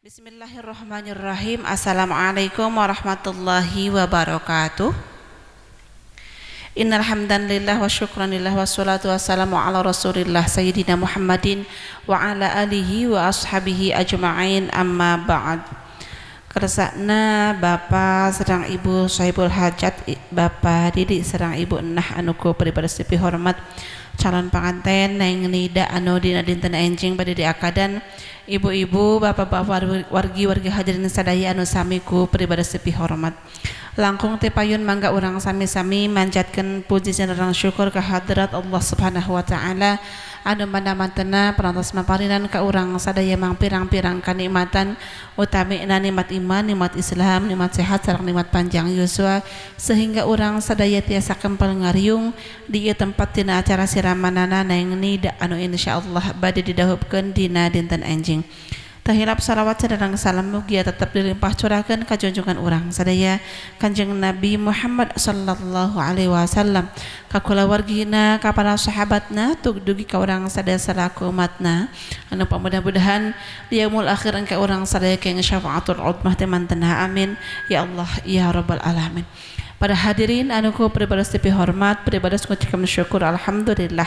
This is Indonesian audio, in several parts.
Bismillahirrahmanirrahim. Assalamualaikum warahmatullahi wabarakatuh. Innal hamdalillah wa syukranillah wassalatu wassalamu ala rasulillah sayyidina Muhammadin wa ala alihi wa ashabihi ajma'in, amma ba'd. Keresakna Bapak serang Ibu sahibul hajat, Bapak Didi serang Ibu Enah anuku pribadi sepi hormat, calon pengantin neng nida anu dina dinten enjing pada di akadan, ibu-ibu, bapak-bapak, wargi hadirin sadaya anu samiku pribadi sepi hormat. Langkung tepayun mangga urang sami-sami manjatkeun puji jeung syukur ka hadrat Allah Subhanahu wa taala anu manda-mantena parantos maparinan ka urang sadaya mang pirang-pirang kanikmatan utamina nikmat iman, nikmat Islam, nikmat sehat sareng nikmat panjang yuswa sehingga urang sadaya tiasa kempel ngariung di ieu tempat tina acara siramanana neng nida anu insyaallah bade didahupkeun dina dinten enjing. Tahilap salawat sareng salam mugia tetap dilimpah curahkeun ka junjungan urang sadaya Kanjeng Nabi Muhammad sallallahu alaihi wasallam, ka kulawargina, ka para sahabatna, tug dugi ka urang sadaya salaku umatna anu pamudah-mudahan di yaumul akhir engke urang sadaya keng syafaatul udmah teh mantena, amin ya Allah ya rabbal alamin. Para hadirin anu ku pribadi sepi hormat, pribadi ngucapkeun syukur alhamdulillah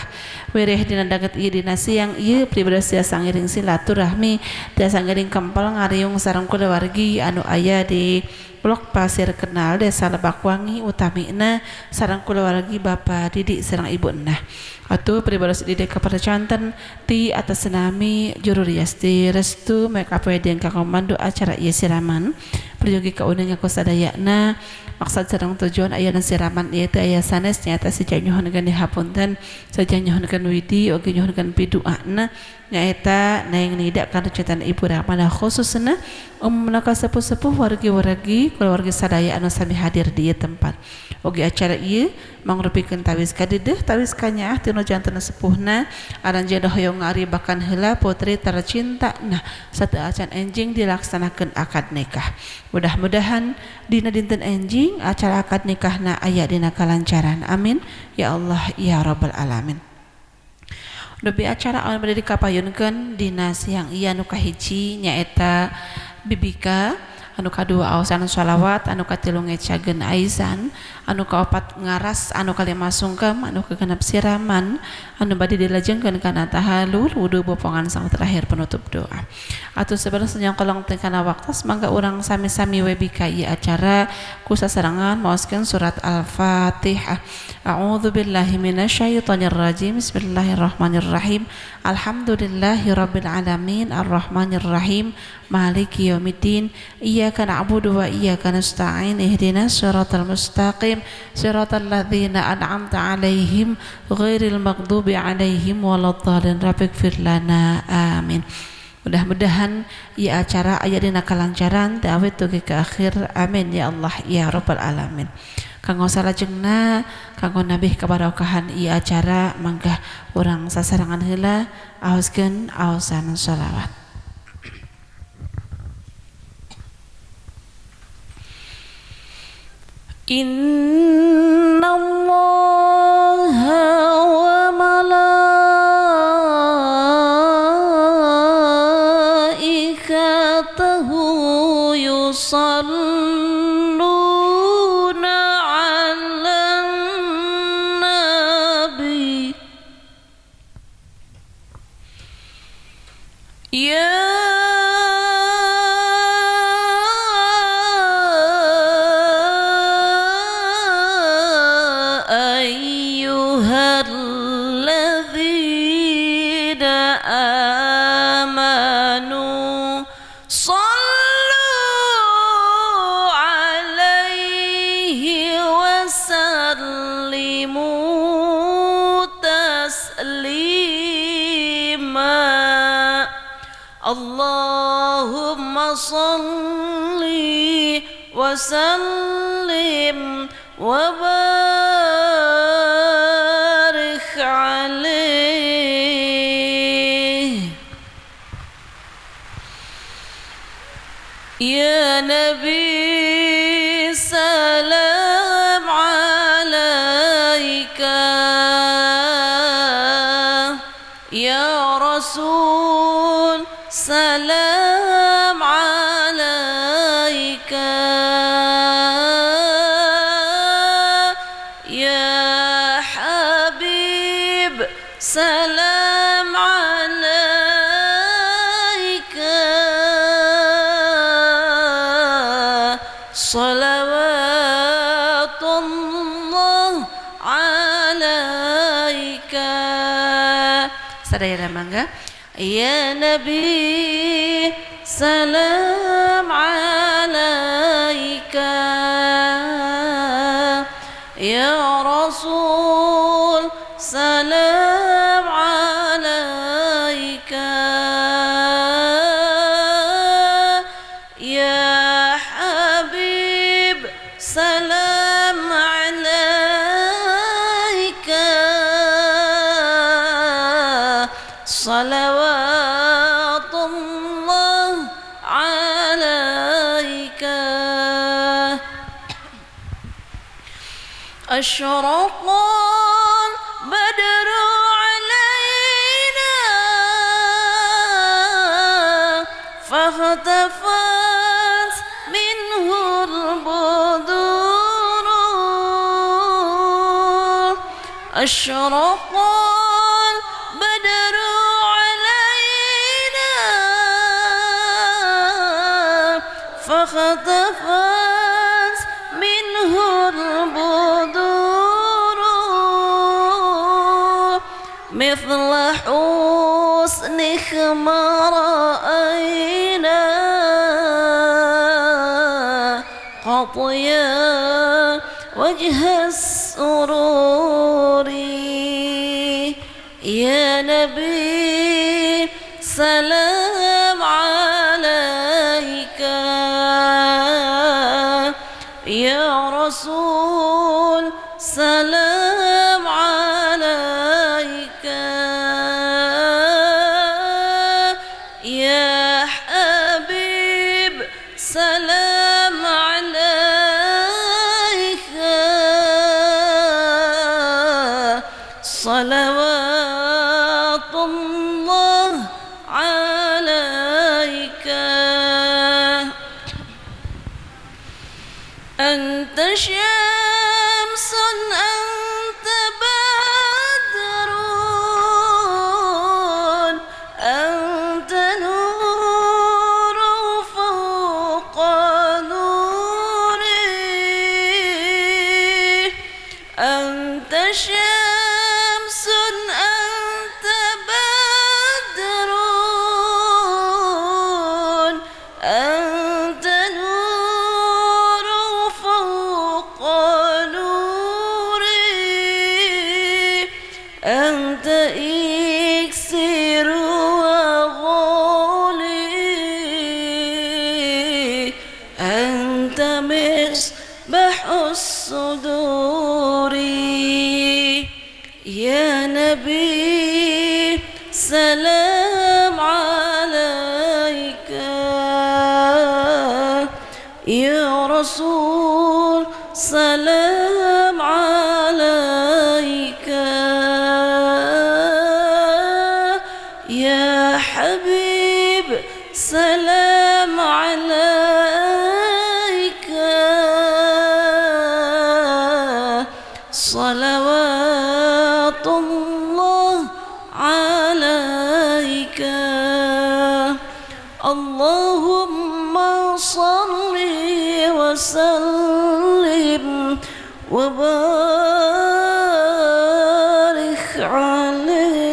wireh dina daget ieu dina siang ieu pribadi tiasa ngiring silaturahmi, tiasa ngiring kempel ngariung sareng kulawargi anu aya di Blok Pasir Kenal Desa Lebakwangi utamina sareng kulawargi Bapak Didi sareng Ibu Enah. Atuh pribadi sedidi kepada canten ti atas nami juru riasti restu make up wedding ka komando acara ieu siraman perjogi kaunang ku sadayana maksud sareng tujuan aya siraman ieu teh aya sanes nyaeta si nyohonkeun dihapunten saja nyohonkeun widi oge nyohonkeun pidoana nyaeta neng nida kana cetan Ibu Rahmana khususna umumna ka sepuh-sepuh wargi-wargi keluarga sadaya anu sami hadir di ieu tempat. Oge acara ieu mangrupikeun tawis kadedeh tawis kanyaah tinu janten sepuhna aran jodoh hoyong ngaribakan heula putri tercinta nah satu acan enjing dilaksanakeun akad nikah. Mudah-mudahan dina dinten enjing acara akad nikahna aya dina kalancaran, amin ya Allah ya rabbal alamin. Dupi acara anu bade dikapayunkeun dina siang ieu anu kahiji nyaeta bibika, anu kadua aosan sholawat, anu katilu ngecageun aizan, anu kaopat ngaras, anu kalima sungkem, anu kagenep siraman, anu bade dilajengkeun kana tahalul wudu bopongan sang terakhir penutup doa. Atuh sabar senyang kolong teu kana waktos mangga urang sami-sami we bika ieu acara ku sasarangan maoskeun surat Al-Fatihah. A'udzubillahi minasyaitonir rajim. Bismillahirrahmanirrahim. Alhamdulillahirabbil alamin arrahmanir rahim maliki yaumiddin iyyaka na'budu wa iyyaka nasta'in ihdinas siratal mustaqim siratal ladzina an'amta 'alaihim ghairil maghdubi 'alaihim waladdallin rabbighfir lana amin. Mudah-mudahan ieu acara aya dina kalancaran teh awet dugi ka akhir, amin ya Allah ya rabbal alamin. Kanggo salajengna kanggo nabih kabarokahan ieu acara mangga urang sasarangan heula aoskeun aosan sholawat. Innallaha wa malaikatahu yusalluna 'alan nabi ya Allahumma salli wa sallim wa barik alaih ya Nabi salam alaika ya Rasul salam salawatullah alaika. Sadaya mangga. Ya Nabi salam alaika, ya Rasul salam alaika, ya Habib salam alaika, salawatullah alaika. Asyraqal badru alaina fahtafat minhul buduru. Asyraqal badru alaina fahtafat minhul buduru mithla husnik ma ra'ayna qatiya wajha sururi. Ya Nabi salam alaika, ya Rasul salam alaika, ya Habib salam alaika, salawatullah alaika. Anta syamsun anta badrun anta nuru fawqa nuri. Anta syamsun anta badrun anta nuru fawqa nuri. Anta iksiru wa ghali, anta misbahus suduri. Ya Nabi salam alaika, ya Rasul salam alaika, ya Habib salam alaika, salawatullah alaika. Allahumma salli wa sallim wa barik alaih.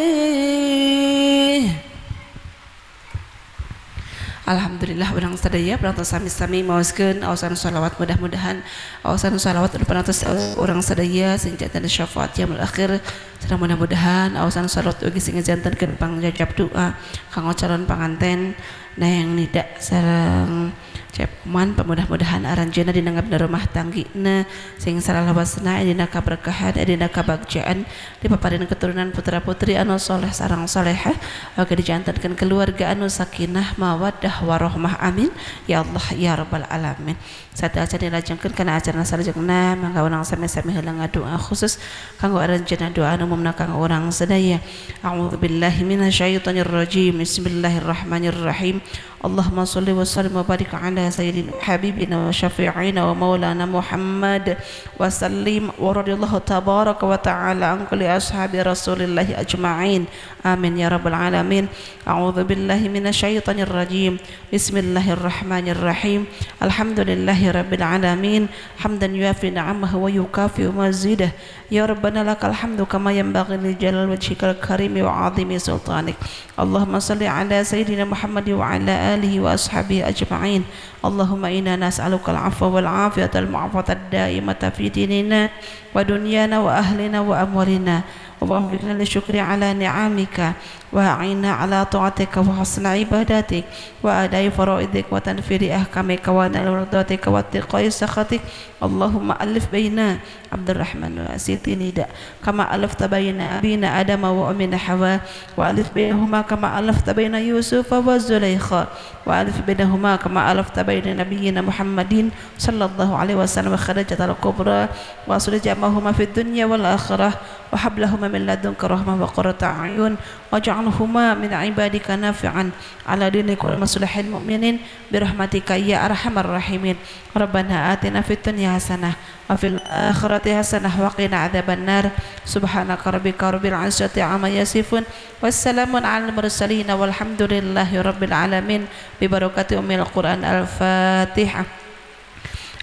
Alhamdulillah urang sadaya parantos sami-sami maoskeun aosan shalawat, mudah-mudahan aosan shalawat parantos urang sadaya sing janten syafaat yaumul akhir, sareng mudah-mudahan aosan shalawat ugi sing jantenkeun pangjajab doa kanggo calon panganten Nayang Nida sareng Cepuman, mudah-mudahan aranjeunna dina ngabda rumah tanggina sing salawasna dina kaberkahan dina kabagjaan dipaparin keturunan putra-putri anu soleh sareng solehah, oge dijantankeun keluarga anu sakinah mawaddah warahmah, amin ya Allah ya rabbal alamin. Saat acara dilajengkeun kana acara salajengna mangga urang sami-sami heula ngadoa khusus kanggo aranjeunna doa anu umumna kanggo urang sadaya. A'udzubillahi minasyaitonir rajim. Bismillahirrahmanirrahim. Allahumma salli wa sallim wa barik ala sayyidina habibina wa syafi'ina wa maulana Muhammad wa sallim wa radiyallahu tabaraka wa ta'ala an kulli ashabi rasulillahi ajma'in amin ya rabbal alamin. A'udzu billahi minasyaitonir rajim. Bismillahirrahmanirrahim. Alhamdulillahi rabbil alamin hamdan yuafi ni'amahu wa yukafi mazidah. Ya rabbana lakal hamdu kama yanbaghi li jalal wajhikal karim wa 'azimi sultanik. Allahumma salli ala sayyidina Muhammad wa ala alihi wa ashabihi ajma'in. Allahumma inna nas'aluka al-'afwa wal 'afiyata al-mu'afata ad-da'imata fi dinina wa dunyana wa ahlina wa amwalina wa waffiqna lisyukri ala ni'amika wa a'inna ala ta'atika wa husna ibadatik wa adai faraidik wa tanfiri ahkamika wa nalurdatika wa tiqai sakhatik. Allahumma alif baina Abdurrahman wa Siti Nida kama alafta baina abina Adam wa ummina Hawa wa alif bainahuma kama alafta baina Yusuf wa Zulaikha wa alif bainahuma kama alafta baina nabiyyina Muhammadin sallallahu alaihi wasallam kharajatal kubra wa sulh jamahuma fid dunya wal akhirah wa hablahuma min ladunka rahmah wa qurrata a'yun waj'alhuma min ibadika nafi'an ala dinika wal maslahil mu'minin birahmatika ya arhamar rahimin. Rabbana atina fid dunya hasanah wa fil akhirati hasanah wa qina adzabannar. Subhanaka rabbika rabbil izzati amma yasifun wassalamun alal mursalin walhamdulillahi rabbil alamin bi barakati ummil Qur'an. Al-Fatihah.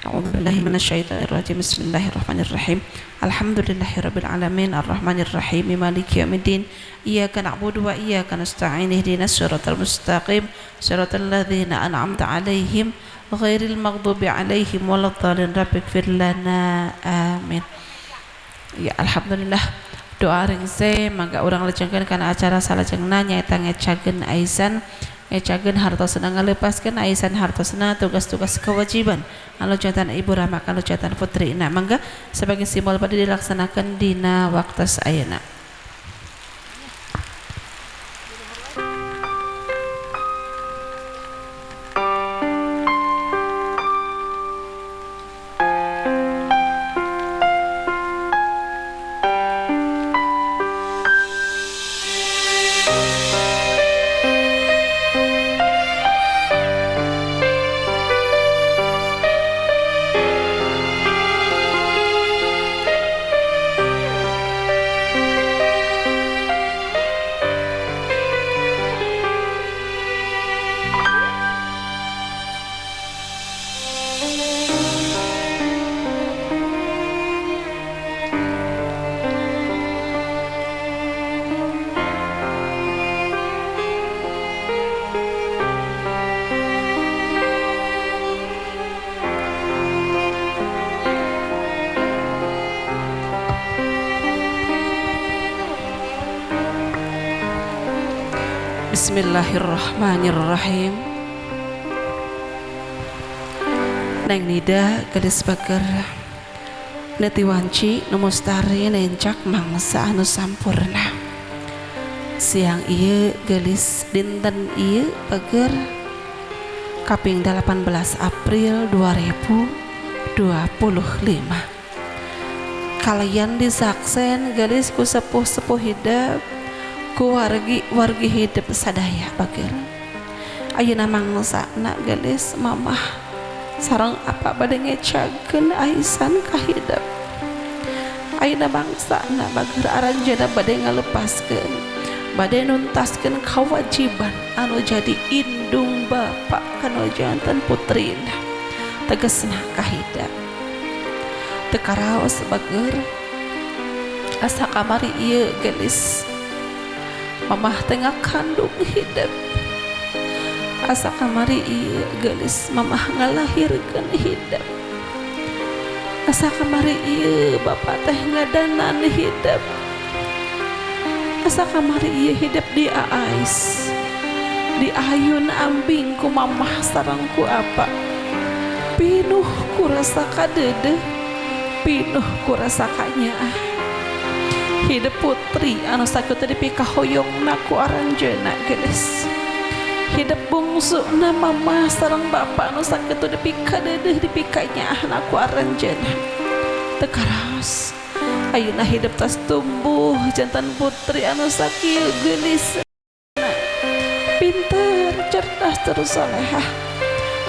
A'udzu billahi minasyaitonir rajim. Bismillahirrahmanirrahim. Alhamdulillahirabbil alamin arrahmanir rahim maliki yaumiddin. Iyyaka na'budu wa iyyaka nasta'in ihdinas siratal mustaqim siratal ladzina an'amta 'alaihim ghairil maghdubi 'alaihim waladdallin. Rabbighfir lana amin. Ya alhamdulillah doa ringse mangga urang lejengkeun kana acara salajengna nyaeta ngecageun aisan ngecageun hartosna ngalepaskeun aisan hartosna tugas-tugas kewajiban alojatan ibu rahma kalojatan putri na mangga sebagai simbol pada dilaksanakan dina waktu ayeuna. Bismillahirrahmanirrahim. Neng Nida gadis bager netiwanci nu mustari nencak mangsa anu sampurna. Siang ieu gelis dinten ieu bager kaping 18 April 2025. Kalian disaksen gelis ku sepuh-sepuh hidup ku wargi hidup sadaya bager. Ayeuna mangsana gelis mamah sareng apa bade ngecageun aisan ka hidup. Ayeuna mangsana bager aranjeuna bade ngalepaskeun bade nuntaskeun kewajiban anu jadi indung bapa kana jantan putrina tegasna ka hidup. Teu karaos bager asa kamari ieu gelis mamah tengah kandung hidup. Asa kamari ieu gelis mamah ngalahirkeun hidup. Asa kamari ieu bapa teh ngadanan hidup. Asa kamari ieu hidup di aais di ayun ambing ku mamah sareng ku apa pinuh ku rasa kadeudeung pinuh ku rasa kanyaah. Hidup putri anu sakitu dipika hoyongna ku aranjeuna geus. Hidup bungsuna mamah sareng bapa anu sakitu dipika deudeuh dipika nyaahna ku aranjeuna. Teu karaos ayeuna hidup tas tumbuh jantan putri anu sakieu geulis pinter, cerdas, terus solehah.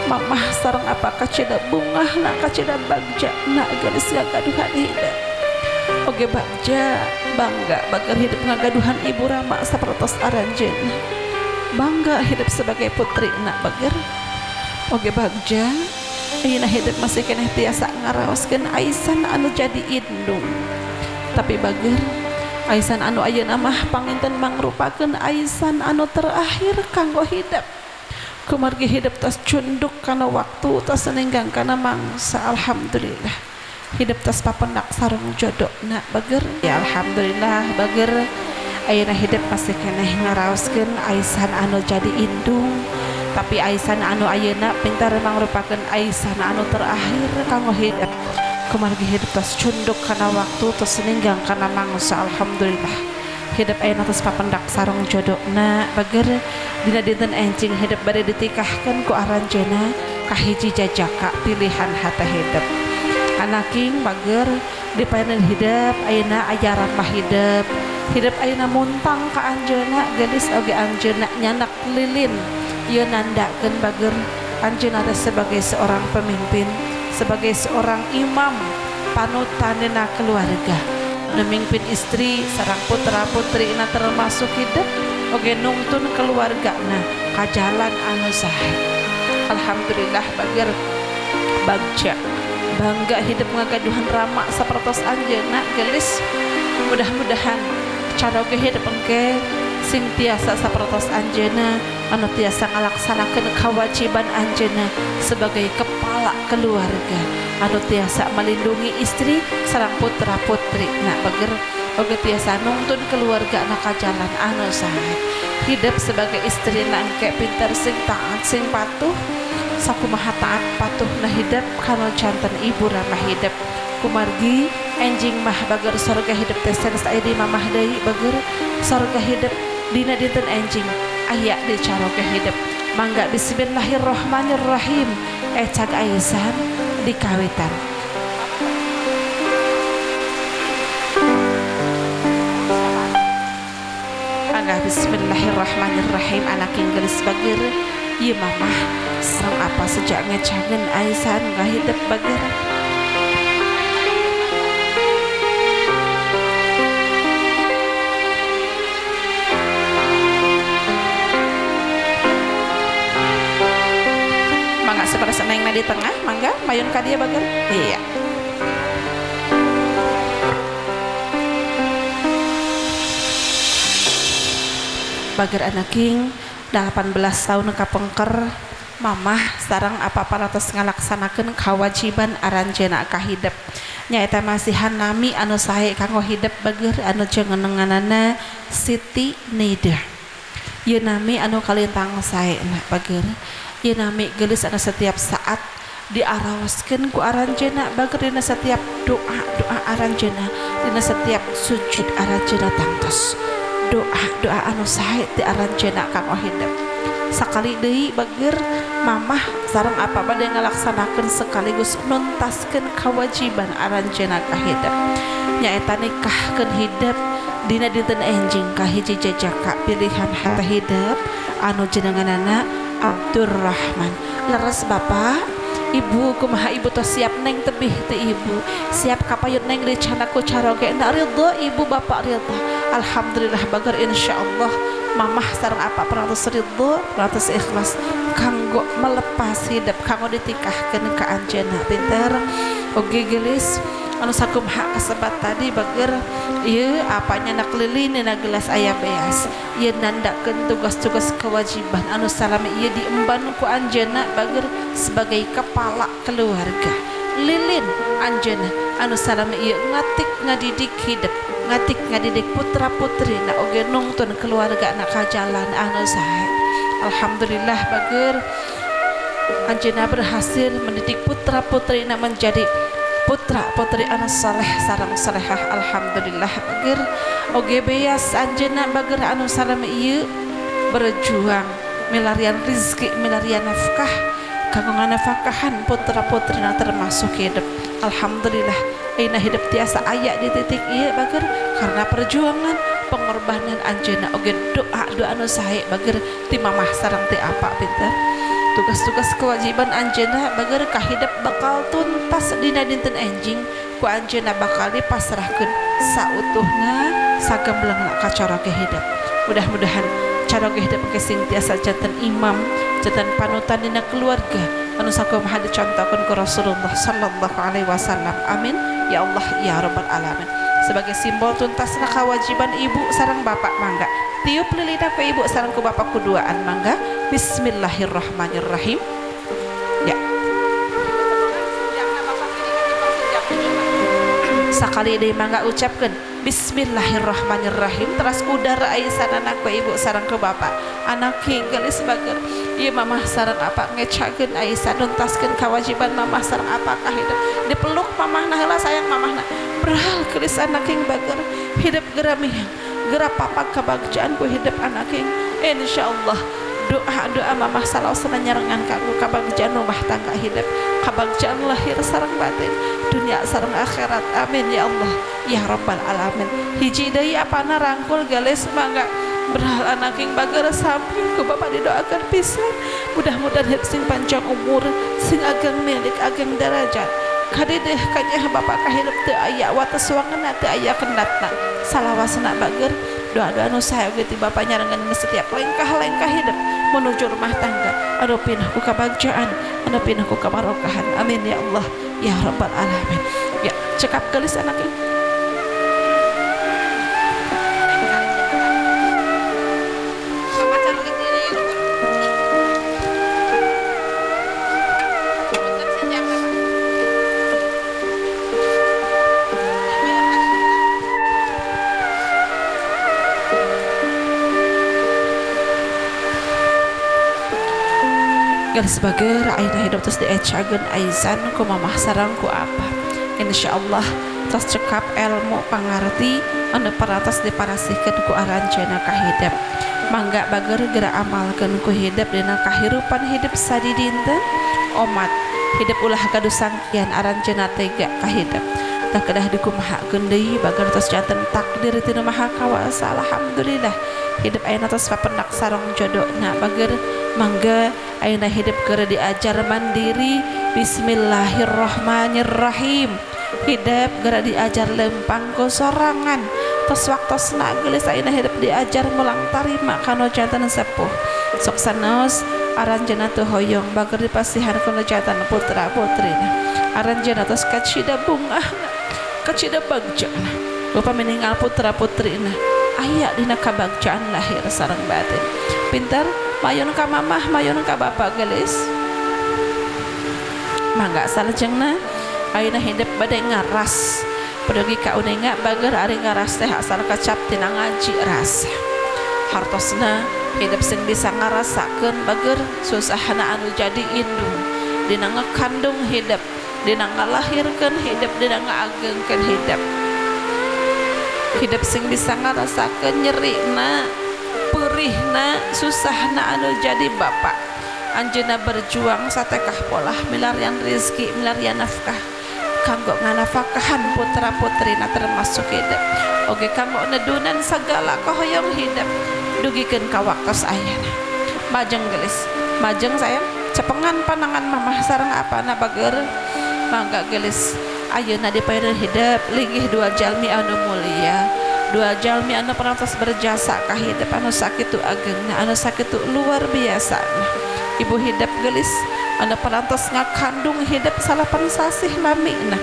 Mamah sareng apa kacida bunga nak kacida bagja nak garis ngagaduhan hidup. Oge bagja bangga bagar hidup ngagaduhan ibu Rama sapertos aranjeun. Bangga hidup sebagai putri nak bagar. Oge bagja ayeuna hidup masih keneh tiasa ngaraoskeun aisan anu jadi indung. Tapi bagar aisan anu ayeuna mah panginten mangrupakeun aisan anu terakhir kanggo hidup. Kumargi hidup tas cunduk karena waktu tas senenggang karena mangsa. Alhamdulillah hidup tas papendak sarung jodoh nak bager ya alhamdulillah bager ayeuna hidup masih keneh ngaraoskeun aisan anu jadi indung. Tapi aisan anu ayeuna pintar mangrupakeun aisan anu terakhir kanggo hidup. Kumargi hidup tas cunduk karena waktu tas senenggang karena mangsa. Alhamdulillah hidup ayeuna tos papendak sarung jodona bager dina dinten enjing hidup bade ditikahkeun ku aranjeuna kahiji jajaka pilihan hata hidup anaking bager dipaeneun hidup ayeuna aya ramah hidup ayeuna muntang ka anjeunna geus oge anjeunna nyanak lilin ieu nandakeun bager anjeunna sebagai seorang pemimpin, sebagai seorang imam panutanna keluarga, memimpin istri sareng putra putri na termasuk hidup oge nungtun keluargana ka jalan anu sae. Alhamdulillah bager bagja bangga hidup ngagaduhan Rama sapertos anjeunna geus. Mudah-mudahan cara oge hidup engke sing tiasa sapertos anjeunna anu tiasa ngalaksanakeun kewajiban anjeunna sebagai kepala keluarga anu tiasa melindungi istri sareng putra putri nak bager oge tiasa nuntun keluarga anak ka jalan anu sae. Hidup sebagai istri nangke pinter sing taat sing patuh sakumaha taat patuh na hidup kana janten ibu Rama hidup. Kumargi enjing mah bager sorga hidup teh sanes aya di mamah deui bager sorga hidup dina dinten enjing aya di caroga hidup. Mangga bismillahirrahmanirrahim ecag aisan dikawitan. Angga bismillahirrahmanirrahim anak geus bager ieu mamah sareng apa sejak ngecangeun aisan ngahidup bager. Mangga saperasa nengna di tengah mangga mayun ka dieu bager. Iya. Bager anaking 18 tahun kapengker mamah sareng apa-apa ratos ngalaksanakeun kewajiban aranjeuna ka hidup nyaeta masihan nami anu sae kanggo hidup bager anu jenenganana Siti Nida. Ieu nami anu kalintang sae na bager ieu nami geus anu setiap saat diaraoskeun ku aranjeuna bager dina setiap doa aranjeuna dina setiap sujud aranjeuna tangtos doa anu sae ti aranjeuna kanggo hidup. Sakali deui bager mamah sareng apa bade ngalaksanakeun sekaligus nuntaskeun kewajiban aranjeuna ka hidup nyaeta nikahkeun hidup dina dinten enjing kahiji jajaka pilihan hata hidup anu jenenganana Abdurrahman. Leres bapak ibu kumaha ibu tos siap neng tebih ti ibu siap kapayun neng dicana ku caroge na ridho ibu bapak ridho. Alhamdulillah bager insyaallah mamah sareng apa peratus ridho peratus ikhlas kanggo melepas hidup kanggo ditikahkeun ka anjeunna pinter oge gelis anu sakumaha kasebat tadi bager ieu apanya nak lilin na gelas aya beas ieu nandakeun tugas-tugas kewajiban anu salami ieu diemban ku anjeunna bager sebagai kepala keluarga. Lilin anjeunna anu salami ieu ngatik ngadidik hidup ngatik ngadidik putra putri na oge nungtun keluarga na ka jalan anu sae. Alhamdulillah bager anjeunna berhasil mendidik putra putri na menjadi putra putri anu saleh sareng salehah. Alhamdulillah bager oge beas anjeunna bager anu salami ieu berjuang milarian rezeki milarian nafkah kanggo nganafkahan putra putrina termasuk hidup. Alhamdulillah ayeuna hidup tiasa aya di titik ieu bager karena perjuangan pengorbanan anjeunna oge doa anu sae bager ti mamah sareng ti apa pinter tugas-tugas kewajiban anjeunna bager kahidep bakal tuntas dina dinten enjing ku anjeunna bakal dipasrahkeun sautuhna sagemblengna ka cara kehidup. Mudah-mudahan cara kehidup ke sing tiasa janten imam janten panutan dina keluarga anu sakumaha dicontohkeun ku Rasulullah sallallahu alaihi wasallam. Amin ya Allah ya rabbal alamin. Sebagai simbol tuntasna kewajiban ibu sareng bapak mangga tiup lilina ku ibu sareng ku bapak kuduaan mangga. Bismillahirrahmanirrahim. Ya. Sakali deui mangga ucapkeun Bismillahirrahmanirrahim. Teras udara aisanana ku ibu sareng ku bapak. Anak gelis bager ieu mamah sareng apa ngecakeun aisan nuntaskeun kewajiban mamah sareng apa ka hidup. Dipeluk mamahna heula sayang mamahna. Berhal gelis anak bager hidup geramihan geura papak kabagjaan ku hidup anak insyaallah. Doa mamah salawasna nyarengan kanggo kabagjaan rumah tangga hidup kabagjaan lahir sareng batin dunia sareng akhirat. Amin ya Allah ya rabbal alamin. Hiji deui apana rangkul gelis mangga berhal anak bager sami ku bapak didoakan pisan mudah-mudahan hidup sing panjang umur sing ageng milik ageng derajat kadedeh kanya bapak kahidup teu aya wates wangeunna teu aya kendatna salawasna bager doa-doa nu sae oge ti bapak nyarengan setiap langkah-langkah hidup menuju rumah tangga anu pindah ku kabagjaan anu pindah ku kabarokahan. Amin ya Allah ya rabbal alamin. Ya cekap gelis anaknya. Sebagai ayeuna hidup terus diecageun aizan ku mamah sareng ku apa insyaallah terus cekap ilmu pangarti anu paratos diparasihkeun ku aranjeunna ka hidup mangga bager geura amalkeun ku hidup dina kahirupan hidup sadi dinten omat hidup ulah gaduh sangkian aranjeunna tega ka hidup tah kedah dikumahakeun deui bager tos janten takdir ti Nu Maha Kawasa. Alhamdulillah hidup ayeuna tos papendak sareng jodohna bager mangga ayeuna hidup keur diajar mandiri. Bismillahirrahmanirrahim. Hidup keur diajar lempang ku sorangan tos waktosna geus ayeuna hidup diajar mulang tarima kana janten sepuh sok sanes aranjeunna teu hoyong bager dipasihan kana janten putra putrina aranjeunna tos kacida bungahna kacida bagjana bapa meninggal putra putrina aya dina kabagjaan lahir sareng batin pintar mayun ka mamah mayun ka bapak gelis mangga salajengna ayeuna hidup bade ngaras pedogi ka uninga bager ari ngaras teh asal kacap tina ngaji rasa hartosna hidup sing bisa ngarasakeun bager susahna anu jadi indung dina ngakandung hidup dina ngalahirkeun hidup dina ngaagengkeun hidup sing bisa ngarasakeun nyerina perihna susahna anu jadi bapak anjeunna berjuang satekah polah milarian rezeki milarian nafkah kanggo nganafakahan putra putrina termasuk hidup oge kanggo nedunan sagala kahoyong hidup dugikeun ka waktos ayeuna majeng gelis majeng sayang cepengan panangan mamah sareng apana bager mangga gelis ayeuna dipaereun hidup linggih dua jalmi anu mulia dua jalmi anu parantos berjasa ka hidup anu sakitu agengna anu sakitu luar biasa ibu hidup gelis anu parantos ngakandung hidup salapan sasih lamina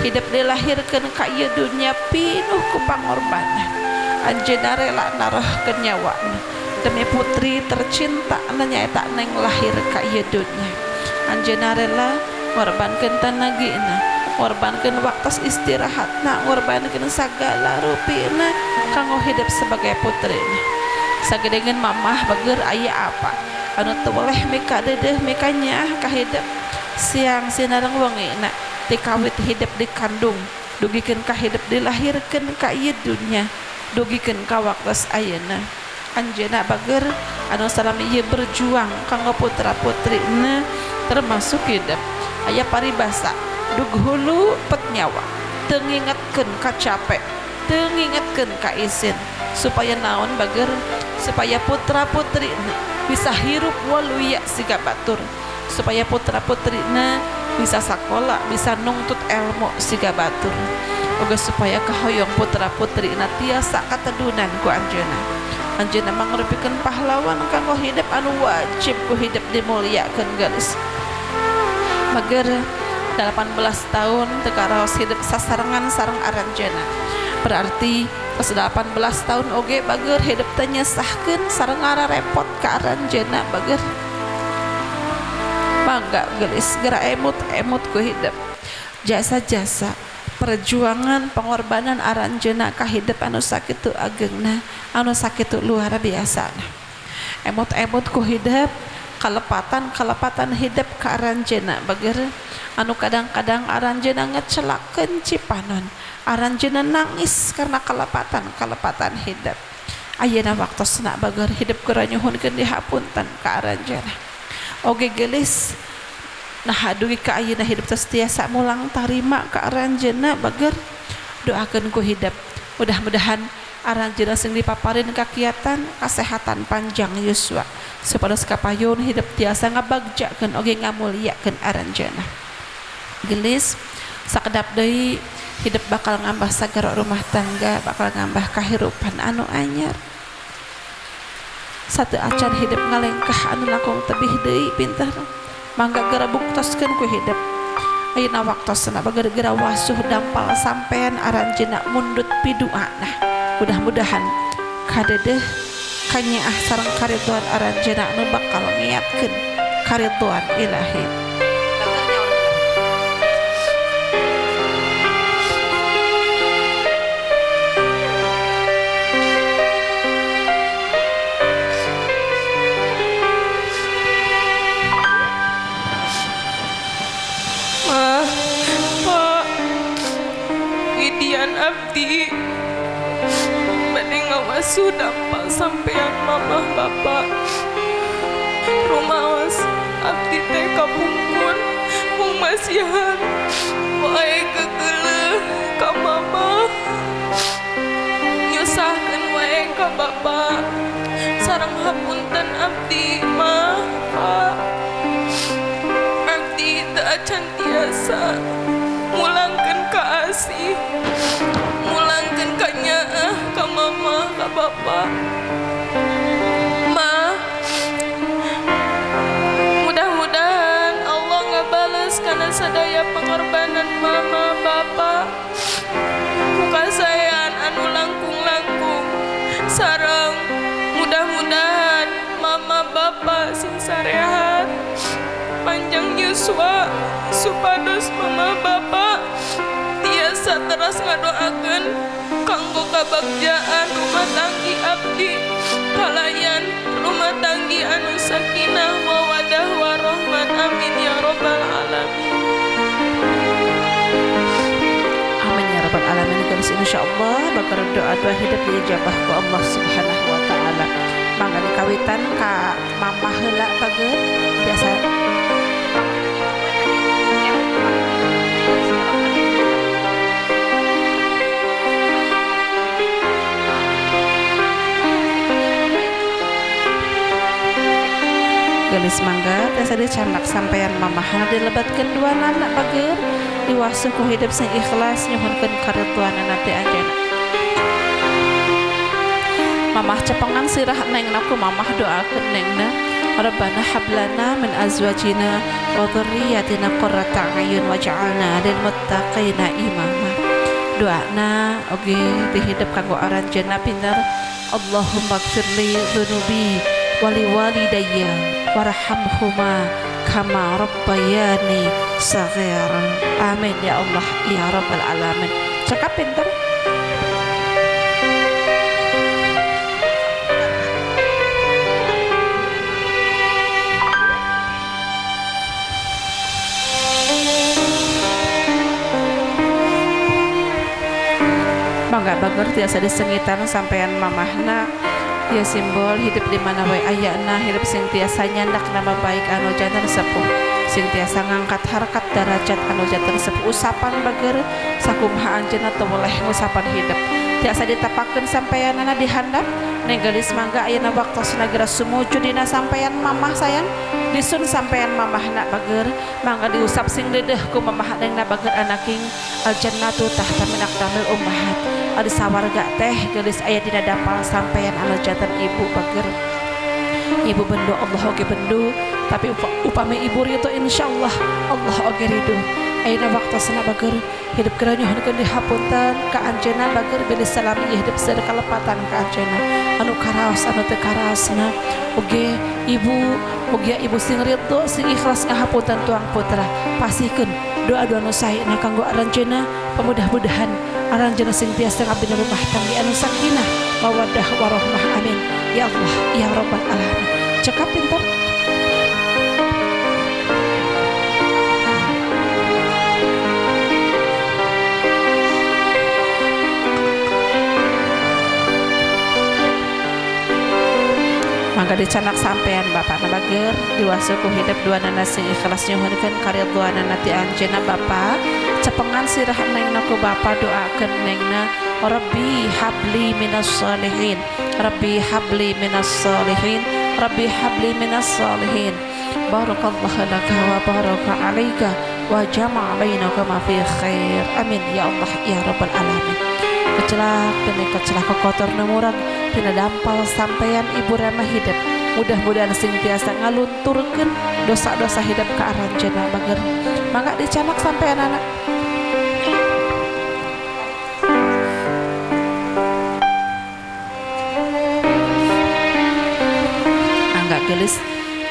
hidup dilahirkeun ka ieu dunya pinuh ku pangorbanan anjeunna rela narohkeun nyawana demi putri tercinta anu nyaeta neng lahir ka ieu dunya anjeunna rela ngorbankeun tenagina ngorbankeun waktos istirahatna ngorbankeun sagala rupina kanggo hidup sebagai putrina sagedengan mamah bager aya apa anu teu boleh mika dedeh mika nyaah ka hidup siang sinareng wengina ti kawit hidup dikandung dugikeun ka hidup dilahirkeun ka ieu dunya dugikeun ka waktos ayeuna anjeunna bager anu salami ieu berjuang kanggo putra putrina termasuk hidup aya paribasa dug hulu pet nyawa teu ngingetkeun ka capek teu ngingetkeun ka isin supaya naon bager, supaya putra putrina bisa hirup waluya siga batur, supaya putra putrina bisa sakola, bisa nungtut ilmu siga batur, oga supaya kahoyong putra putrina tiasa katedunan ku anjeunna mangrupikeun pahlawan kanggo hidup anu wajib ku hidup dimuliakeun geus. Mager 18 tahun teu karaos hidup sasarengan sareng aranjeunna. Berarti pas 18 tahun oge bager hidup teh nyesahkeun sareng repot ka aranjeunna bager. Mangga geulis geura emut ku hidup. Jasa-jasa perjuangan pengorbanan aranjeunna ka hidup anu sakitu ageungna, anu sakitu luar biasa. Emut-emut ku hidup, kalepatan hidup ka aranjeunna bager anu kadang-kadang aranjeunna ngecelakeun cipanon, aranjeunna nangis karena kalepatan hidup. Ayeuna waktosna bager hidup kura nyuhunkeun dihapunten ka aranjeunna. Oge geulis nah dugi ka ayeuna hidup tos tiasa mulang tarima ka aranjeunna bager doakeun ku hidup. Mudah-mudahan aranjeunna sing dipaparin kakiatan kasehatan panjang yuswa supados kapayun hidup tiasa ngabagjakeun oge ngamuliakeun aranjeunna. Gelis sakedap deui hidup bakal ngambah sagara rumah tangga, bakal ngambah kahirupan anu anyar. Satu acan hidup ngalengkah anu langkung tebih deui pinter mangga geura buktoskeun ku hidup. Ayeuna waktosna bagara wasuh dampal sampean aranjeunna mundut pidoana. Mudah-mudahan kadedeh kanyaah sareng karidhoan aranjeunna anu bakal ngiatkeun karidhoan ilahi. Abdi bade ngawasuh dampal sampean mamah bapak rumaos abdi teh kapungkur mung masihan wae gegeuleuh ka mamah nyusahkeun wae ka bapak sareng hapunten abdi mah pak abdi teu acan tiasa mulangkeun ka asih mulangkeun ka nyaah ka mama ka bapa ma mudah-mudahan Allah ngabales kana sadaya pengorbanan mama bapa ku kasayan anu langkung-langkung sareng mudah-mudahan mama bapa sing sarehat panjang yuswa supados mama bapa tiasa teras ngadoakeun kanggo kabagjaan rumah tanggi abdi kalayan rumah tanggi anu sakinah mawadah warahmat amin ya rabbal alamin. Amin ya rabbal alamin. Guys, insyaallah bakal doa-doa hidup diijabah ku Allah Subhanahu wa taala. Mangga dikawitan ka mamah heula bageut biasa gelis mangga biasa dicandak sampean mamahna dilebatkeun dua anak bager diwasuh ku hidup sing ikhlas nyuhunkeun karidhoanna teh anjeunna. Mamah cepengan sirah nengna ku mamah doakeun nengna Rabbana hablana min azwajina wa dzurriyyatina qurrata a'yun waj'alna lil muttaqina imama. Doana oge dihidup kanggo aranjeunna pinter Allahumma gfirli dzunubi wali walidayya warhamhuma kama rabbayani saghiran. Amin ya Allah ya rabbal alamin. Cekap pinter. Mangga bager tiasa disengitan sampean mamahna ya simbol hidup di mana wae ayana hidup sing tiasa nyandak nama baik anu janten sepuh sing tiasa ngangkat harkat derajat anu janten sepuh usapan bager sakumaha anjeunna teu boleh ngusapan hidup tiasa ditapakeun sampeyanana di handap neng gelis mangga ayeuna waktosna geura sumuju dina sampeyan mamah sayang disun sampeyan mamahna bager mangga diusap sing deudeuh ku mamah nengna bager anaking al jannatu tahta min aqdamil ummahat ari sawarga teh gelis aya dina dapal sampeyan anu janten ibu bager ibu bendu Allah oge bendu tapi upami ibu ritu insyaallah Allah oge ridu ayeuna waktosna bager hidup geura nyohonkeun dihapunten ka anjeunna bager bilih salami hidup seur kalepatan ka anjeunna anu karaos anu teu karaosna oge ibu mugia ibu sing ridho sing ikhlas ngahapunten tuang putra pasikeun doa-doa nu saena kanggo aranjeunna pamudah-mudahan aranjeunna sing tiasa ngabdi rumah tangga anu sakinah mawaddah warahmah amin ya Allah ya rabbal alamin cekap pinter mangga dicanak sampean Bapak bager diwasuku hidup dua nana sing ikhlas nyuhunkeun karidhoanana ti anjeunna Bapa cepengan sirah nengna ku Bapa doakeun nengna Rabbi habli minas solihin Rabbi habli minas solihin Rabbi habli minas solihin barakallahu laka wa baraka alaika wa jama'a bainaka ma fi khair amin ya Allah ya rabbal alamin kecelak demi kecelak kotor nemurang tina dampal sampeyan ibu ramah hidup mudah-mudahan sing tiasa ngalunturkeun dosa-dosa hidup ka aranjeunna bager mangga dicanak sampeyan anak angga gelis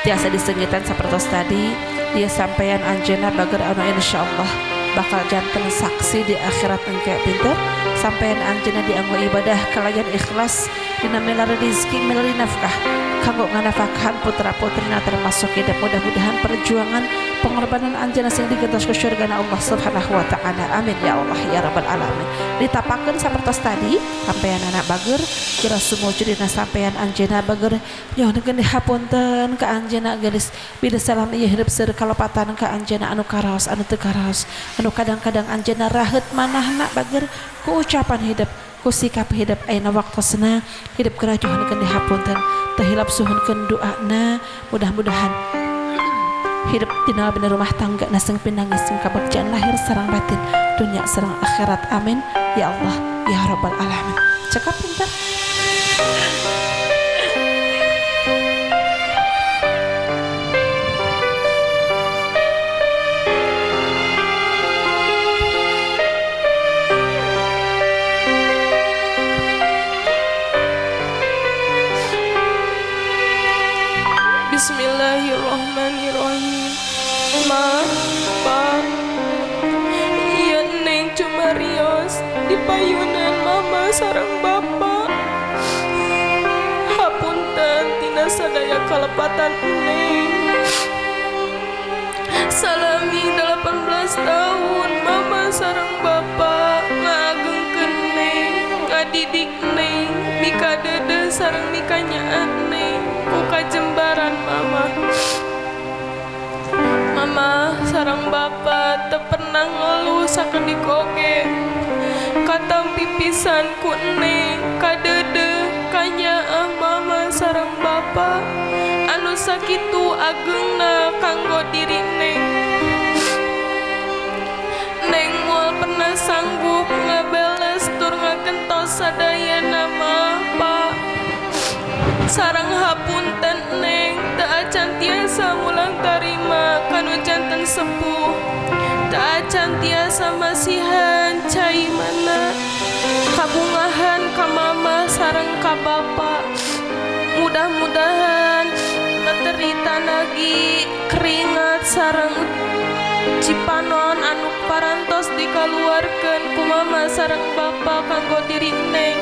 tiasa disengitan sapertos tadi dia sampeyan anjeunna bager anu insyaallah bakal janten saksi di akhirat engke pinter sampeyan anjeunna dianggo ibadah kalayan ikhlas dina milari rezeki milari nafkah kanggo nganafkahan putra-putrina termasuk hidup mudah-mudahan perjuangan pengorbanan anjeunna sing digentos ku surgana Allah Subhanahu wa taala amin ya Allah ya rabbal alamin ditapakeun sapertos tadi sampeyan anak bager geura sumuju dina sampeyan anjeunna bager nyohonkeun dihapunten ka anjeunna geus bila salam ieu hidup seur kalepatan ka anjeunna anu karaos anu teu karaos anu kadang-kadang anjeunna raheut manahna bager ku ucapan hidup ku sikap hidup ayeuna waktosna hidup geura nyohonkeun dihapunten teu hilap suhunkeun doana mudah-mudahan hidup dina bener rumah tangga naseng pinangis sing kabagjan lahir sareng batin dunya sareng akhirat amin ya Allah ya rabbal alamin cekap pintar Bismillahirrahmanirrahim. Ma, Pa, iya neng cuma rios di payunan mama sareng bapa. Hapunten tina sadaya kalepatan neng. Salami 18 tahun mama sareng bapa ngagengkeun neng, ngadidik neng, mika dede sareng mika nyaan neng. Buka jembaran mama sarang bapa teu pernah ngeluh sakedik oge katam pipisan ku neng kadede kanyaah mama sarang bapa anu sakitu ageungna kanggo diri neng moal pernah sanggup ngabeles tur ngagentos sadayana pa sarang hapunten neng teu acan tiasa mulang tarima kanu janten sepuh teu acan tiasa masihan cai mana kabungahan ka mama sareng ka bapa mudah-mudahan menderita lagi keringat sareng cipanon anu parantos dikaluarkeun ku mama sareng bapa kanggo diri neng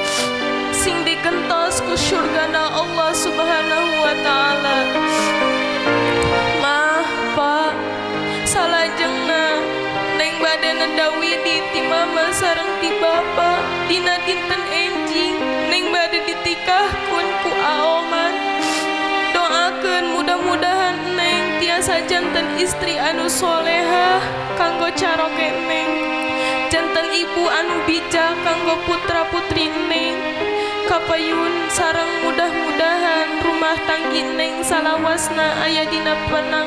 sing digentos ku surgana Allah Subhanahu wa taala. Ma, Pa, salajengna neng bade nedawi di ti mama sareng ti bapa dina dinten enjing neng bade ditikahkeun ku aoman. Doakeun mudah-mudahan neng tiasa tiasa janten istri anu soleha kanggo carok neng, janten ibu anu bijak kanggo putra putri neng, kapayun sareng mudah-mudahan rumah tanggi neng salawasna aya dina panang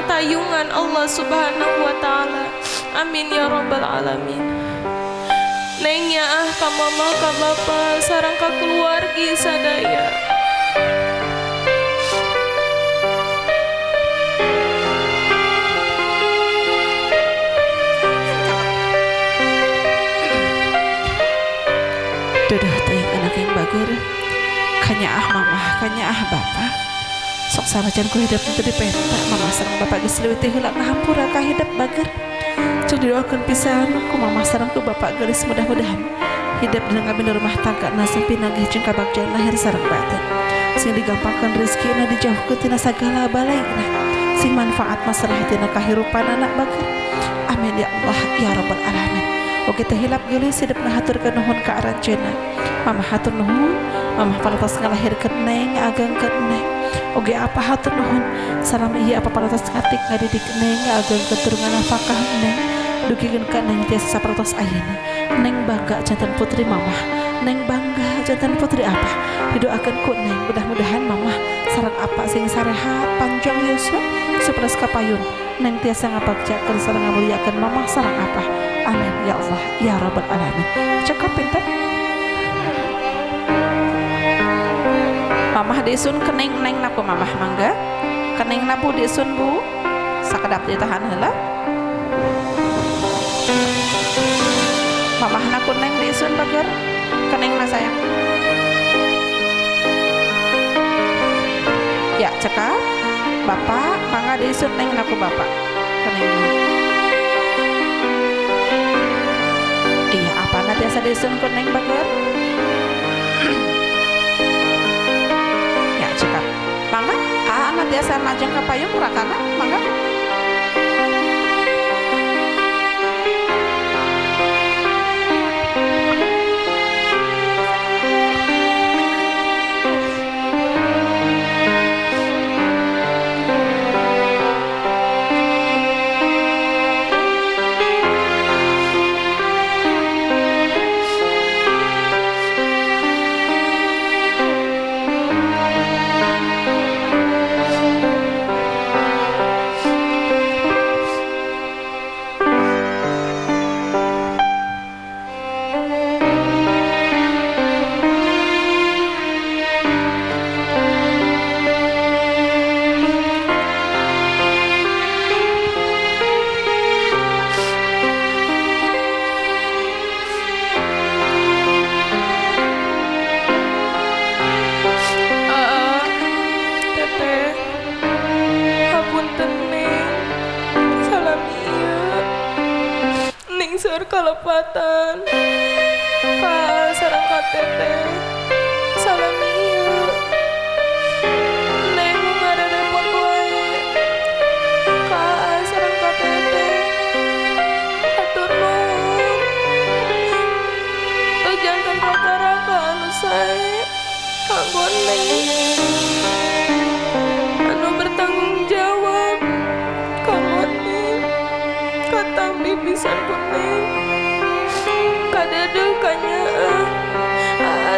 tayungan Allah Subhanahu wa Ta'ala. Amin ya rabbal alamin. Neng ya ka mama ka bapa sareng ka keluargi sadaya. Duduh teuing anak yang bagur, kanya mamah, kanya bapa. Sok sanajan ku hidup teu dipenta, mamah sareng bapa geus leuwih teh heula ngahampura ka hidup bager. Cuk didoakeun pisan ku mamah sareng ku bapa geulis mudah-mudahan hidup dina kabina rumah tangga na sampai nagih jeung kabagjan lahir sareng batin. Sing digampangkeun rezekina dijauhkeun tina sagala balaina. Sing manfaat masalah tina kahirupan anak bager. Amin ya Allah ya rabbal alamin. Oke teh hilap geulis hidupna haturkeun nuhun ka aranjeunna. Mamah hatur nuhun, mamah parantos ngalahirkeun neng agengkeun neng. Oge apa hatur nuhun, salam ieu apa parantos ngatik ngadidik neng ageng keturunan nafkah neng. Dugikeun ka neng tiasa sapertos ayeuna. Neng bangga jantan putri mamah, neng bangga jantan putri apa. Didoakeun ku neng mudah-mudahan mamah sareng apa sing sarehat panjang yuswa sapertos kapayun. Neng tiasa ngabagjakeun sareng ngamuliakeun mamah sareng apa. Amin ya Allah ya rabbal alamin. Cekap pinten mamah disun keneng neng naku mamah mangga keneng nabu disun bu sakedap ditahan heula mamah naku neng disun bager keneng na sayang ya cekap bapak mangga disun neng naku bapak keneng iya apa na biasa disun ku neng bager cekap mangga anak biasa majeng kapayung rakana mangga kalepatan ka sareng ka teteh salam ieu neng ngarepot wae ka sareng ka teteh atur nuhun teu janten raka-raka anu sae kanggo neng anu bertanggung jawab kanggo neng katampi pisan ku neng kadadeuh kanya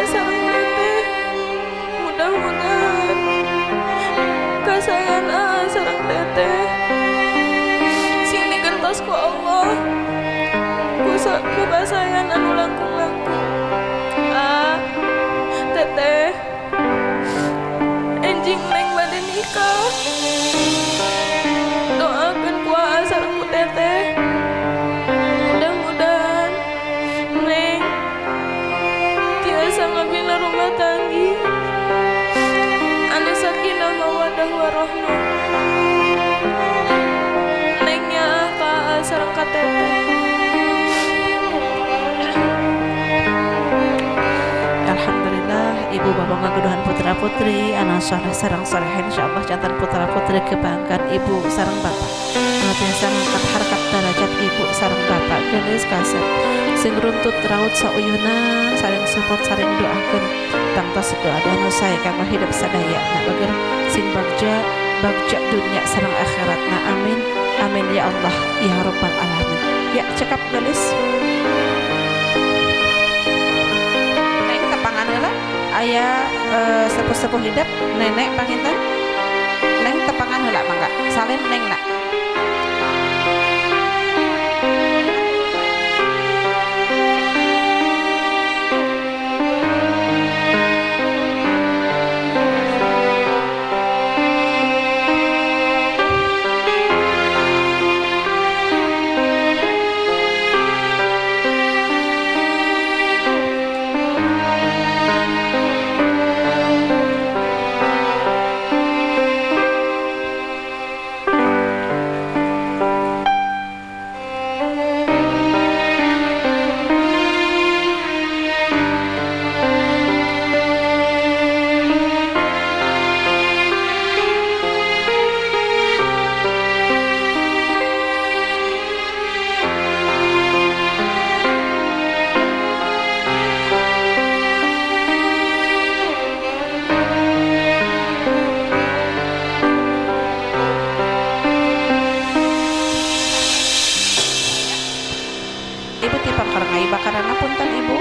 sareng teteh mudah-mudahan kasayan sareng teteh sing digentos ku Allah ku kasayan anu langkung-langkung teteh enjing neng bade nikah doakeun ku sareng ku teteh ngabina rumah tanggi anu sakinah mawaddah warahmah nengnya ka sareng ka teteh. Alhamdulillah ibu bapak ngageduhan putra putri anu saleh sareng salehin insyaallah jantan putra putri kebanggaan ibu sareng bapak anu tiasa ngangkat harkat derajat ibu sareng bapak geulis kasep sing runtut raut sauyuna saling support saling doakeun tangtos doa anu sae kanggo hidup sadayana bager sing bagja bagja dunia sareng akhiratna. Amin amin ya Allah ya rabbal alamin. Ya cekap gelis neng tepangan heula aya sepuh-sepuh hidup nenek panginten neng tepangan heula mangga salim neng nak. Bakarana punten ibu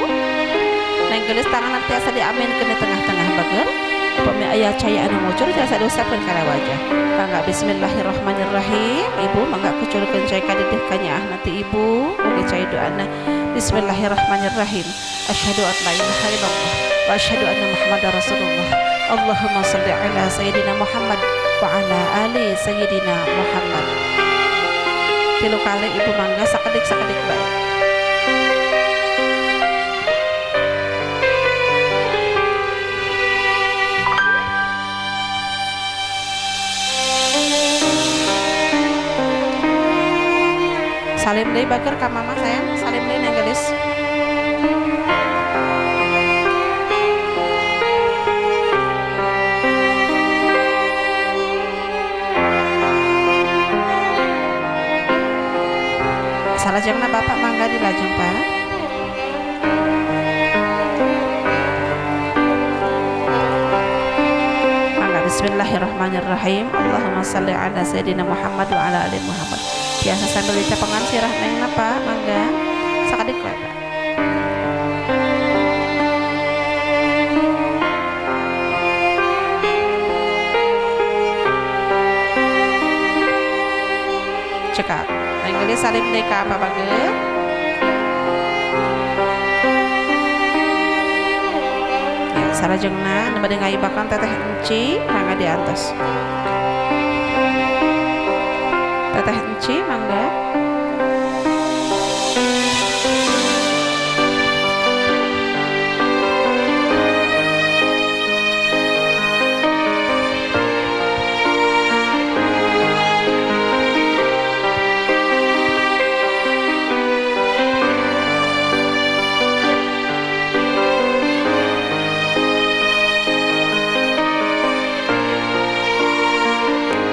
neng gelis tangan tiasa diamin ke tengah-tengah bager upami aya caya anu ngucur tiasa diusapkeun kana wajah. Mangga bismillahirrahmanirrahim ibu mangga kucurkeun cai kadedeh ka nyaah nanti ibu oge cai doana. Bismillahirrahmanirrahim. Asyhadu an la ilaha illallah wa asyhadu anna muhammadar rasulullah. Allahumma shalli ala sayyidina Muhammad wa ala ali sayyidina Muhammad. Tilu kali ibu mangga sakedik-sakedik bae. Salim deui bager ka mama sayang, salim deui neng gelis. Salajengna bapak mangga dilajeng Pak. Mangga bismillahirrahmanirrahim. Allahumma shalli ala sayyidina Muhammad wa ala ali Muhammad. Biasa sambil dicapengan sirah neng napa mangga sakadik wae Pak. Cekap neng gelis salim deui ka apa bageut. Ya sarajengna nu bade ngaibakan teteh enci mangga diantos. Teteh enci mangga.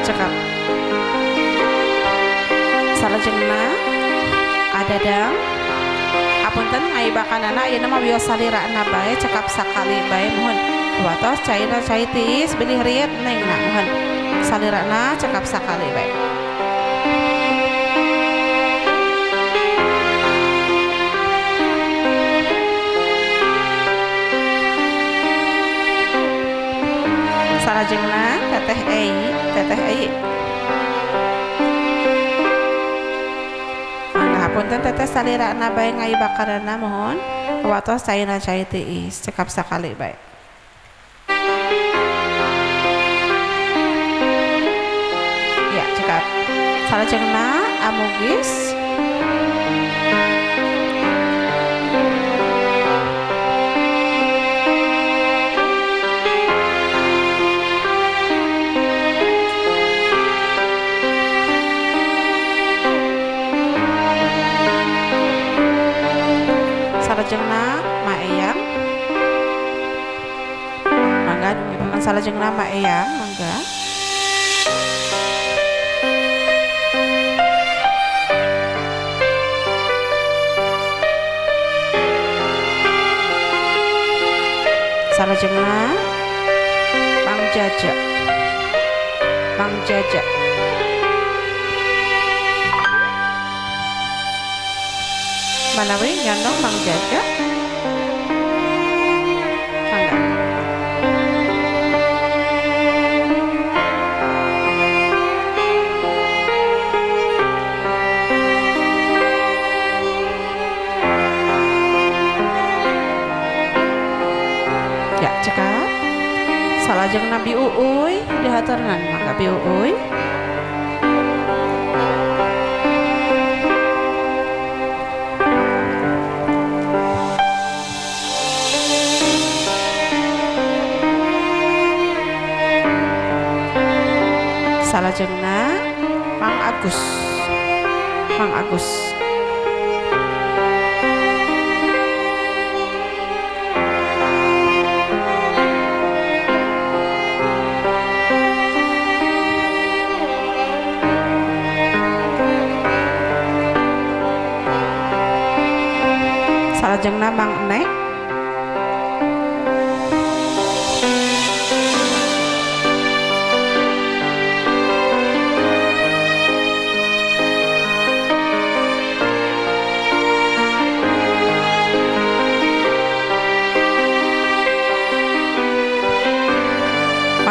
Cekap salajengna adadang apunten ngaibakanana ieu mah wios salirana bae cekap sakali bae mohon watos caina cai tiis bilih riet nengna mohon salirana cekap sakali bae. Salajengna teteh ei punten teteh salirana bae ngaibakanana mohon watos caina cai tiis cekap sakali bae. Ya cekap salajengna amugis salajengna maeyang mangga dipaman salajengna maeyang mangga. Salajengna Mang Jaja. Mana we nyandong Mang Jaja? Mangga. Ya, cekap. Salajeng Nabi Uuy dihaturnan maka Bi Uuy. Salajengna Mang Agus. Mang Agus. Salajengna Mang Enek.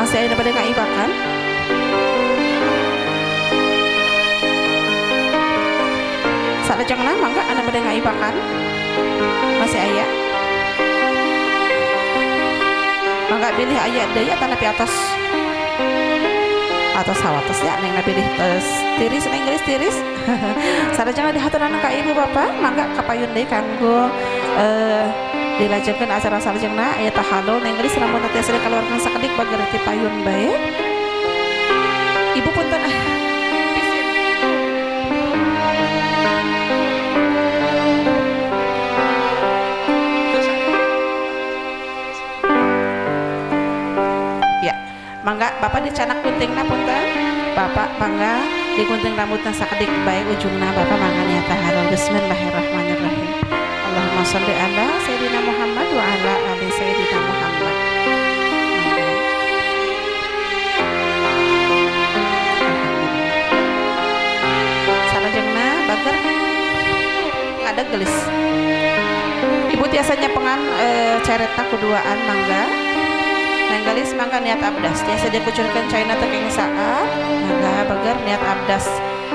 Masih ada pada ngaibakan? Salajengna mangga ada pada ngaibakan? Masih ayah? Mangga pilih ayah daya tanah di atas hawatas ya neng pilih tiris neng gelis tiris. Salajengna dihaturan ka ibu bapak mangga kapayun deui kanggo dilajenkeun acara salajengna aya tahalul neng gelis lamun teh sering kaluarkan sakedik bager ti payun bae. Ibu punten pisin. Ya, mangga bapak dicanak kuntingna punten. Bapak mangga dikunting rambutna sakedik bae ujungna bapak mangga niat tahalul. Bismillahirrahmanirrahim. Allahumma sholli ala Sayyidina Muhammad wa ala ali Sayyidina Muhammad. Salajengna bager ada gelis. Ibu tiasanya pengan ceretna kuduaan mangga. Nang gelis mangga niat abdas. Tiasa dikucurkeun caina teh keng saat. Mangga bager niat abdas.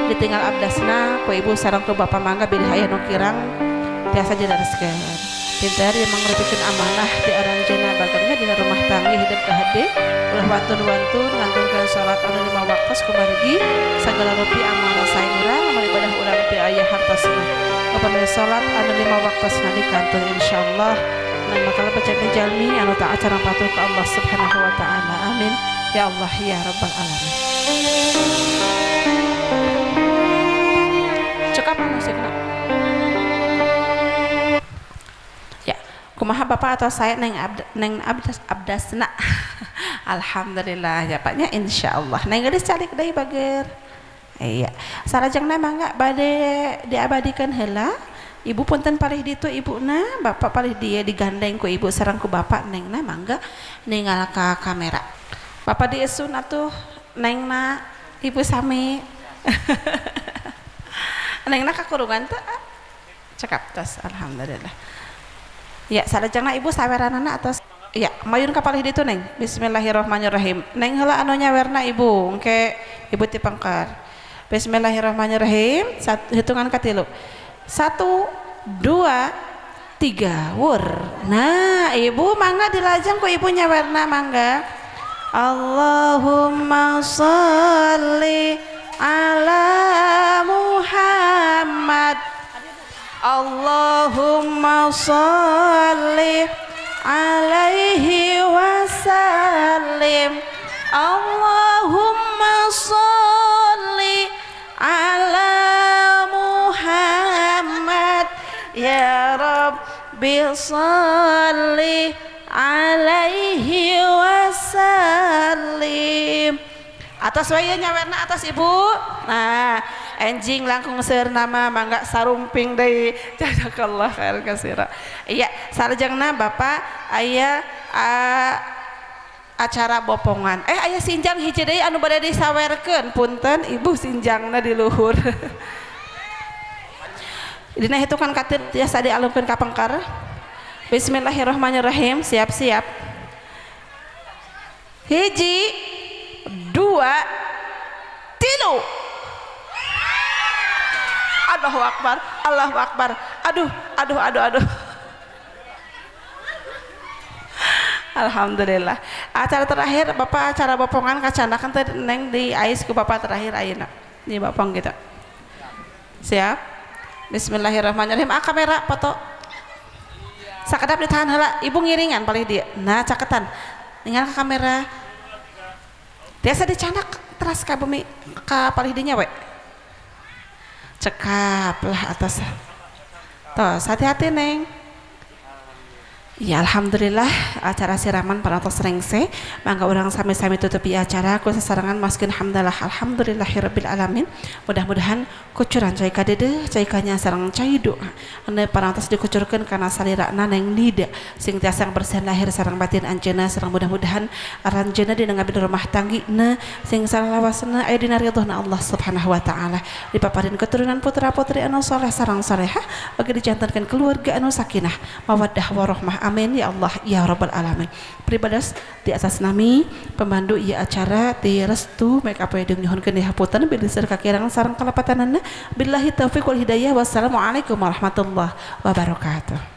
Ditinggal abdasna ku ibu sareng ku bapak mangga bilih aya nu kirang biasa didareskeun. Pintar yang mengrepikeun amanah di aranjeunna bagernya dina rumah tangga hidup kahade ulah wantun-wantun ngantungkeun salat anu 5 waktu kumargi sagala rupi amal sae urang amal ibadah urang teh aya hartosna. Kepada salat anu 5 waktu dikantun insyaallah nan makala bacan jalmi anu taat sareng patuh ka Allah Subhanahu wa taala. Amin ya Allah ya rabbal alamin. Cekap musikna. Kumaha bapak atau saya neng abdasna. Alhamdulillah ya paknya insyaallah neng geus calik deui bager. Iya salajengna mangga bade diabadikeun heula. Ibu punten palih ditu ibuna bapak palih dia digandeng ku ibu sareng ku bapak nengna mangga ninggal ka kamera. Bapak diesun atuh nengna ibu sami. Nengna kakurungan teu cekap tos alhamdulillah. Ya, salajengna ibu saweranana atas ya, mayun ka palih ditu neng. Bismillahirrahmanirrahim. Neng heula anu nyawerna ibu, engke ibu ti pangkar. Bismillahirrahmanirrahim. Hitungan ka 3. 1 2 3 wur. Nah, ibu mangga dilajeng ku ibu nyawerna mangga. Allahumma sholli ala Muhammad. Allahumma sholli alaihi wasallim. Allahumma sholli ala Muhammad ya Rabbi sholli alaihi wasallim. Atas waya nyawerna atas ibu. Nah enjing langkung seur nama mangga sarumping deui. Jazakallah khair kasira. Iya salajengna bapak aya acara bopongan aya sinjang hiji deui anu bade disawerkeun punten ibu sinjangna di luhur dina hitungan katir tiasa dialungkeun ka pengkar. Bismillahirrahmanirrahim. Siap-siap. 1 2 3. Allahu akbar, Allahu akbar. Aduh. Alhamdulillah. Acara terakhir Bapak, acara bopongan kacandakan teh neng di ais ku Bapak terakhir ayeuna. Di bopong kita. Siap? Bismillahirrahmanirrahim. Kamera foto. Sakedap ditahan heula, ibu ngiringan paling dia. Nah, caketan. Ningal ke kamera. Biasa dicandak teras ka bumi ka paling dinya we. Cekap lah atas. Tos, hati-hati neng. Ya alhamdulillah acara siraman parantos rengse mangga urang sami-sami tutupi acara ku sasarangan maskeun hamdalah alhamdulillahirabbil alamin. Mudah-mudahan kucuran cai kadede cai kanya sareng cai doa anu parantos dikucurkeun kana salirana neng nida sing tiasa bersihan lahir sareng batin anjeunna sareng mudah-mudahan aranjeunna dina ngabdi rumah tanggina sing salawasna aya dina ridhona Allah Subhanahu wa taala dipaparin keturunan putra-putri anu saleh sareng salehah bagi dijantankeun keluarga anu sakinah mawaddah warahmah. Amin ya Allah ya rabbal alamin. Pribadas di atas nami pemandu ieu acara ti restu make up deung nyuhunkeun dihapunten bilih kakirangan sareng kalapatanana billahi taufiq wal hidayah. Wassalamualaikum warahmatullahi wabarakatuh.